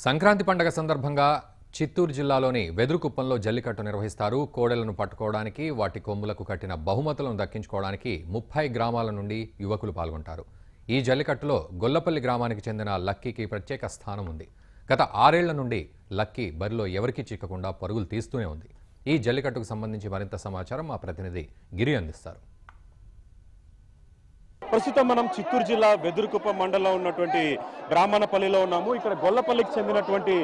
సంక్రాంతి పండుగ సందర్భంగా చిత్తూరు జిల్లాలోని వెదురుకుప్పంలో జల్లికట్టు నిర్వహిస్తారు. కోడెలను పట్టుకోవడానికి, వాటి కొమ్ములకు కట్టిన బహుమతులను దక్కించుకోవడానికి 30 గ్రామాల నుండి యువకులు పాల్గొంటారు. ఈ జల్లికట్టులో గొల్లపల్లి గ్రామానికి చెందిన లక్కీకి ప్రత్యేక స్థానం ఉంది. గత 6 ఏళ్ల నుండి లక్కీ బరిలో ఎవరికీ చిక్కకుండా పరుగులు తీస్తూనే ఉంది. ఈ జల్లికట్టుకు సంబంధించి మరింత సమాచారం మా ప్రతినిధి గిరి అందిస్తారు. ప్రస్తుతం మనం చిత్తూరు జిల్లా వెదురుకుప్పం మండలంలో ఉన్నటువంటి బ్రాహ్మణపల్లిలో ఉన్నాము. ఇక్కడ గొల్లపల్లికి చెందినటువంటి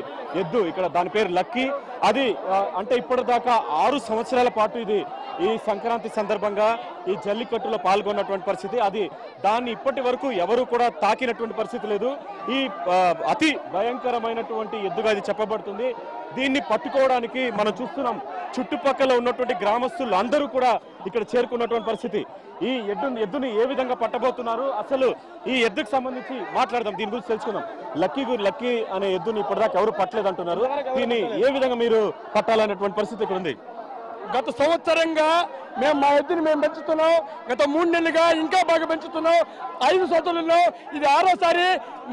ఎద్దు, ఇక్కడ దాని పేరు లక్కీ. అది అంటే ఇప్పటిదాకా 6 సంవత్సరాల పాటు ఇది ఈ సంక్రాంతి సందర్భంగా ఈ జల్లికట్టులో పాల్గొన్నటువంటి పరిస్థితి. అది దాన్ని ఇప్పటి వరకు ఎవరు కూడా తాకినటువంటి పరిస్థితి లేదు. ఈ అతి భయంకరమైనటువంటి ఎద్దుగా ఇది చెప్పబడుతుంది. దీన్ని పట్టుకోవడానికి మనం చూస్తున్నాం, చుట్టుపక్కల ఉన్నటువంటి గ్రామస్తులు అందరూ కూడా ఇక్కడ చేరుకున్నటువంటి పరిస్థితి. ఈ ఎద్దుని ఏ విధంగా పట్టబోతున్నారు, అసలు ఈ ఎద్దుకు సంబంధించి మాట్లాడదాం, దీని గురించి తెలుసుకుందాం. లక్కీ అనే ఎద్దుని ఇప్పటిదాకా ఎవరు పట్టలేదంటున్నారు. దీన్ని ఏ విధంగా మీరు పట్టాలనేటువంటి పరిస్థితి ఇక్కడ ఉంది. గత సంవత్సరంగా మేము మా ఎద్దుని పెంచుతున్నాం. గత 3 నెలలుగా ఇంకా బాగా పెంచుతున్నాం. 5 సంవత్సరాల్లో ఇది 6వసారి.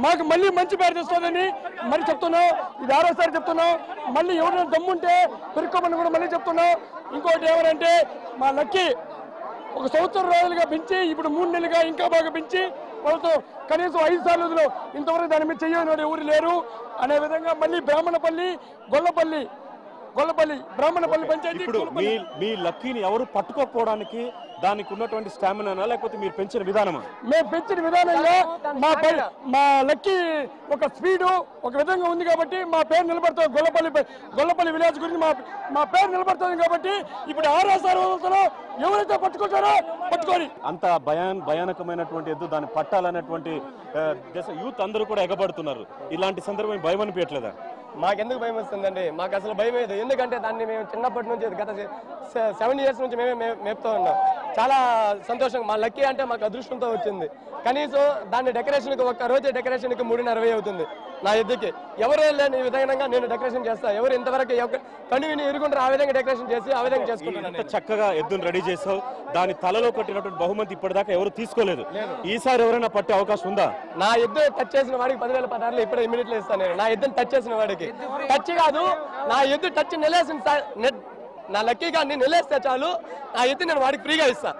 మాకు మళ్ళీ మంచి పేరు తెస్తుందని మరి చెప్తున్నాం. ఇది 6వసారి చెప్తున్నాం. మళ్ళీ ఎవరైనా దమ్ముంటే పెరుక్కోమని కూడా మళ్ళీ చెప్తున్నాం. ఇంకోటి ఎవరంటే మా లక్కీ 1 సంవత్సరం రోజులుగా పెంచి ఇప్పుడు 3 నెలలుగా ఇంకా బాగా పెంచి వాళ్ళతో కనీసం 5 సార్లు ఇంతవరకు దాని మీద చెయ్యని ఎవరు లేరు అనే విధంగా మళ్ళీ బ్రాహ్మణపల్లి పంచాయతీ. ఇప్పుడు మీ లక్కీని ఎవరు పట్టుకోకపోవడానికి దానికి ఉన్నటువంటి స్టామినా లేకపోతే మీరు పెంచిన విధానమా? మేము పెంచిన విధానంగా మా లక్కీ ఒక స్పీడు ఒక విధంగా ఉంది కాబట్టి మా పేరు నిలబడుతుంది. గొల్లపల్లి విలేజ్ గురించి మా పేరు నిలబడుతుంది కాబట్టి ఇప్పుడు 6వసారి ఎవరైతే పట్టుకుంటారో పట్టుకోని. అంత భయానకమైనటువంటి ఎద్దు, దాన్ని పట్టాలనేటువంటి యూత్ అందరూ కూడా ఎగబడుతున్నారు. ఇలాంటి సందర్భం భయం అనిపించట్లేదా? మాకెందుకు భయం వస్తుందండి? మాకు అసలు భయం లేదు. ఎందుకంటే దాన్ని మేము చిన్నప్పటి నుంచి గత 7 ఇయర్స్ నుంచి మేమే మేపుతూ ఉన్నాం. చాలా సంతోషంగా మా లక్కీ అంటే మాకు అదృష్టంతో వచ్చింది. కనీసం దాన్ని డెకరేషన్కి ఒక్క రోజు డెకరేషన్కి 3.5 అవుతుంది నా ఎద్దుకి. ఎవరు లేని విధంగా నేను డెకరేషన్ చేస్తాను. ఎవరు ఇంతవరకు కనువిని ఎరుగుంటారు ఆ విధంగా డెకరేషన్ చేసి ఆ విధంగా చేసుకుంటాను. చక్కగా ఎద్దును రెడీ చేసావు. దాని తలలో కట్టినటువంటి బహుమతి ఇప్పటిదాకా ఎవరు తీసుకోలేదు. ఈసారి ఎవరైనా పట్టే అవకాశం ఉందా? నా ఎద్దు టచ్ చేసిన వాడికి 10,000 పదార్లు ఇప్పుడు ఇమీడియట్లీ ఇస్తాను నేను. నా ఎద్దుని టచ్ చేసిన వాడికి టచ్ కాదు, నా ఎద్దు టచ్ నిలేసిన నా లక్కీ గారిని నిలేస్తే చాలు, నా ఎద్దు నేను వాడికి ఫ్రీగా ఇస్తాను.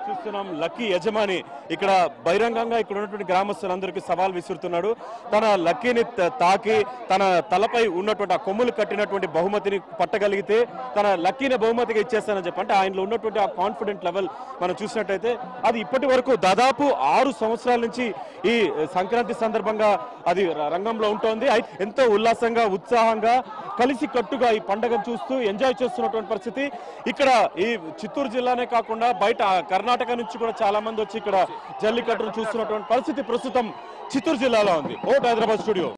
చూస్తున్నాం, లక్కీ యజమాని ఇక్కడ బహిరంగంగా ఇక్కడ ఉన్నటువంటి గ్రామస్తులందరికీ సవాల్ విసురుతున్నాడు. తన లక్కీని తాకి తన తలపై ఉన్నటువంటి ఆ కొమ్ములు కట్టినటువంటి బహుమతిని పట్టగలిగితే తన లక్కీని బహుమతిగా ఇచ్చేస్తానని చెప్పి, అంటే ఆయనలో ఉన్నటువంటి ఆ కాన్ఫిడెంట్ లెవెల్ మనం చూసినట్టయితే అది ఇప్పటి వరకు దాదాపు 6 సంవత్సరాల నుంచి ఈ సంక్రాంతి సందర్భంగా అది రంగంలో ఉంటుంది. ఎంతో ఉల్లాసంగా ఉత్సాహంగా కలిసి కట్టుగా ఈ పండుగను చూస్తూ ఎంజాయ్ చేస్తున్నటువంటి పరిస్థితి. ఇక్కడ ఈ చిత్తూరు జిల్లానే కాకుండా బయట కర్ణాటక నుంచి కూడా చాలా మంది వచ్చి ఇక్కడ జల్లికట్టును చూస్తున్నటువంటి పరిస్థితి ప్రస్తుతం చిత్తూరు జిల్లాలో ఉంది. హైదరాబాద్ స్టూడియో.